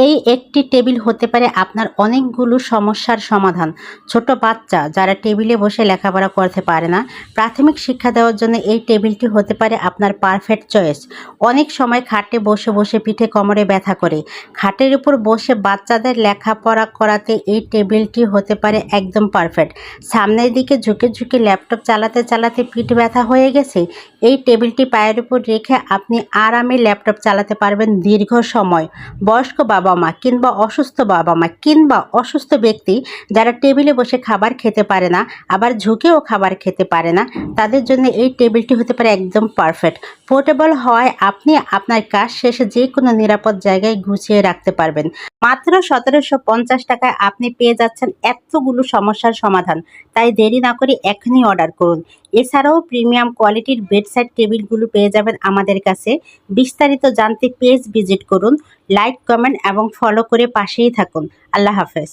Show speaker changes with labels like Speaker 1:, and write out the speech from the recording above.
Speaker 1: এই একটি টেবিল হতে পারে আপনার অনেকগুলো সমস্যার সমাধান। ছোট বাচ্চা যারা টেবিলে বসে লেখাপড়া করতে পারে না, প্রাথমিক শিক্ষা দেওয়ার জন্য এই টেবিলটি হতে পারে আপনার পারফেক্ট চয়েস। অনেক সময় খাটে বসে বসে পিঠে কোমরে ব্যথা করে। খাটের উপর বসে বাচ্চাদের লেখাপড়া করাতে এই টেবিলটি হতে পারে একদম পারফেক্ট। সামনের দিকে ঝুঁকে ঝুঁকে ল্যাপটপ চালাতে চালাতে পিঠ ব্যথা হয়ে গেছে, এই টেবিলটি পায়ের উপর রেখে আপনি আরামে ল্যাপটপ চালাতে পারবেন দীর্ঘ সময়। বয়স্ক বাবা মা কিংবা অসুস্থ ব্যক্তি যারা টেবিলে বসে খাবার খেতে পারে না, আবার ঝুঁকেও খাবার খেতে পারে না, তাদের জন্য এই টেবিলটি হতে পারে একদম পারফেক্ট। পোর্টেবল হওয়ায় আপনি আপনার কাজ শেষে যে কোনো নিরাপদ জায়গায় গুছিয়ে রাখতে পারবেন। মাত্র ১৭৫০ টাকায় আপনি পেয়ে যাচ্ছেন এতগুলো সমস্যার সমাধান। তাই দেরি না করে এখনই অর্ডার করুন। এছাড়াও প্রিমিয়াম কোয়ালিটির বেডসাইড টেবিলগুলো পেয়ে যাবেন আমাদের কাছে। বিস্তারিত জানতে পেজ ভিজিট করুন। লাইক, কমেন্ট এবং ফলো করে পাশেই থাকুন। আল্লাহ হাফেজ।